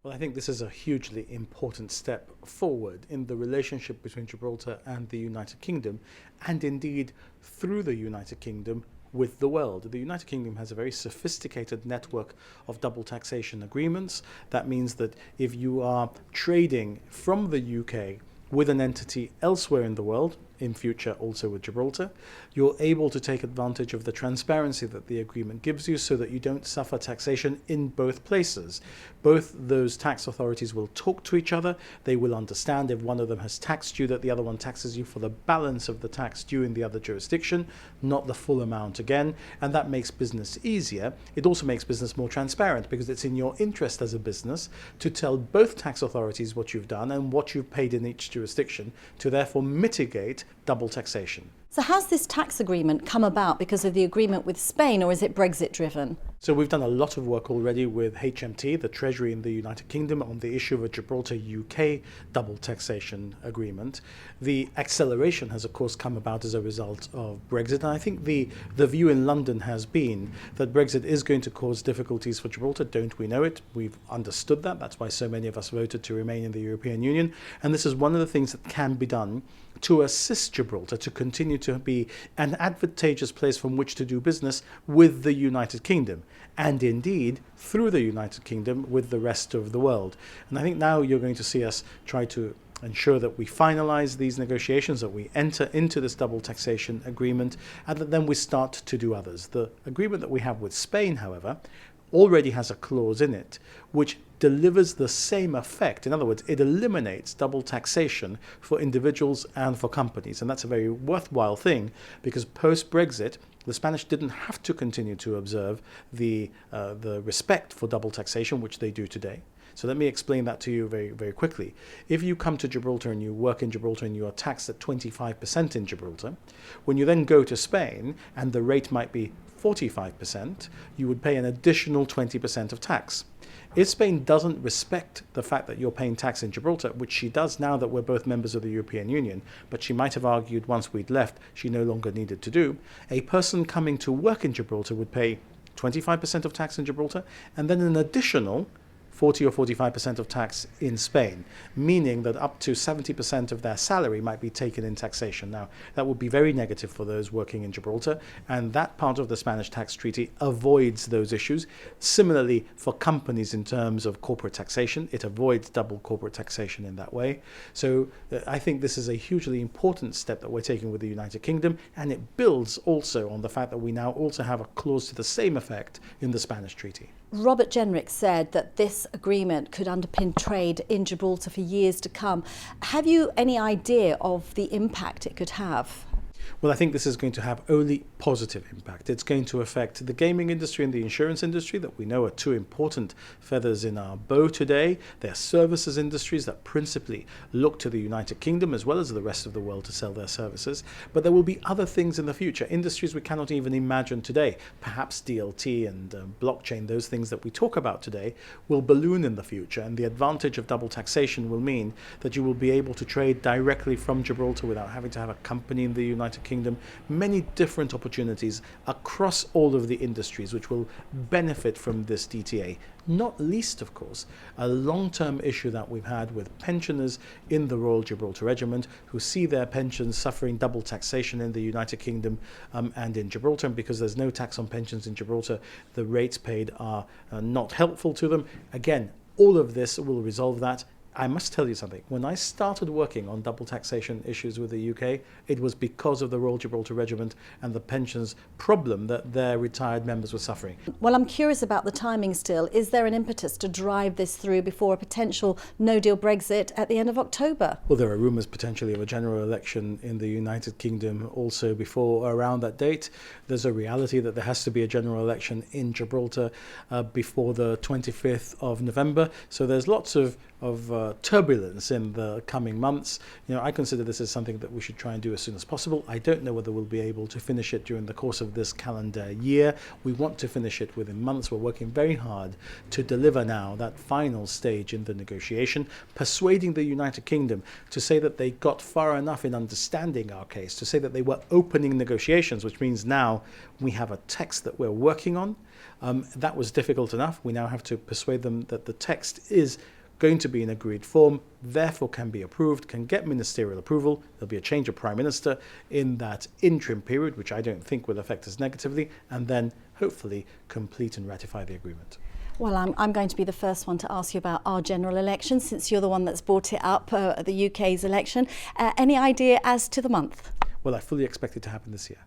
Well, I think this is a hugely important step forward in the relationship between Gibraltar and the United Kingdom, and indeed through the United Kingdom with the world. The United Kingdom has a very sophisticated network of double taxation agreements. That means that if you are trading from the UK with an entity elsewhere in the world, in future also with Gibraltar, you're able to take advantage of the transparency that the agreement gives you so that you don't suffer taxation in both places. Both those tax authorities will talk to each other. They will understand if one of them has taxed you, that the other one taxes you for the balance of the tax due in the other jurisdiction, not the full amount again, and that makes business easier. It also makes business more transparent because it's in your interest as a business to tell both tax authorities what you've done and what you've paid in each jurisdiction to therefore mitigate double taxation. So has this tax agreement come about because of the agreement with Spain, or is it Brexit driven? So we've done a lot of work already with HMT, the Treasury in the United Kingdom, on the issue of a Gibraltar UK double taxation agreement. The acceleration has of course come about as a result of Brexit, and I think the view in London has been that Brexit is going to cause difficulties for Gibraltar. Don't we know it? We've understood that. That's why so many of us voted to remain in the European Union, and this is one of the things that can be done to assist Gibraltar to continue to be an advantageous place from which to do business with the United Kingdom, and indeed through the United Kingdom with the rest of the world. And I think now you're going to see us try to ensure that we finalise these negotiations, that we enter into this double taxation agreement, and that then we start to do others. The agreement that we have with Spain, however, already has a clause in it which delivers the same effect. In other words, it eliminates double taxation for individuals and for companies. And that's a very worthwhile thing because post-Brexit, the Spanish didn't have to continue to observe the respect for double taxation, which they do today. So let me explain that to you very, very quickly. If you come to Gibraltar and you work in Gibraltar and you are taxed at 25% in Gibraltar, when you then go to Spain and the rate might be 45%, you would pay an additional 20% of tax. If Spain doesn't respect the fact that you're paying tax in Gibraltar, which she does now that we're both members of the European Union, but she might have argued once we'd left she no longer needed to do, a person coming to work in Gibraltar would pay 25% of tax in Gibraltar and then an additional 40 or 45% of tax in Spain, meaning that up to 70% of their salary might be taken in taxation. Now, that would be very negative for those working in Gibraltar, and that part of the Spanish tax treaty avoids those issues. Similarly, for companies in terms of corporate taxation, it avoids double corporate taxation in that way. So I think this is a hugely important step that we're taking with the United Kingdom, and it builds also on the fact that we now also have a clause to the same effect in the Spanish treaty. Robert Jenrick said that this agreement could underpin trade in Gibraltar for years to come. Have you any idea of the impact it could have? Well, I think this is going to have only positive impact. It's going to affect the gaming industry and the insurance industry that we know are two important feathers in our bow today. They're services industries that principally look to the United Kingdom as well as the rest of the world to sell their services. But there will be other things in the future, industries we cannot even imagine today. Perhaps DLT and blockchain, those things that we talk about today, will balloon in the future. And the advantage of double taxation will mean that you will be able to trade directly from Gibraltar without having to have a company in the United Kingdom. Many different opportunities across all of the industries which will benefit from this DTA. Not least, of course, a long-term issue that we've had with pensioners in the Royal Gibraltar Regiment who see their pensions suffering double taxation in the United Kingdom and in Gibraltar. And because there's no tax on pensions in Gibraltar, the rates paid are not helpful to them. Again, all of this will resolve that. I must tell you something. When I started working on double taxation issues with the UK, it was because of the Royal Gibraltar Regiment and the pensions problem that their retired members were suffering. Well, I'm curious about the timing still. Is there an impetus to drive this through before a potential no-deal Brexit at the end of October? Well, there are rumours potentially of a general election in the United Kingdom also before around that date. There's a reality that there has to be a general election in Gibraltar before the 25th of November. So there's lots of turbulence in the coming months. I consider this as something that we should try and do as soon as possible. I don't know whether we'll be able to finish it during the course of this calendar year. We want to finish it within months. We're working very hard to deliver now that final stage in the negotiation, persuading the United Kingdom to say that they got far enough in understanding our case, to say that they were opening negotiations, which means now we have a text that we're working on. That was difficult enough. We now have to persuade them that the text is going to be in agreed form, therefore can be approved, can get ministerial approval. There'll be a change of Prime Minister in that interim period, which I don't think will affect us negatively, and then hopefully complete and ratify the agreement. Well, I'm going to be the first one to ask you about our general election, since you're the one that's brought it up, the UK's election. Any idea as to the month? Well, I fully expect it to happen this year.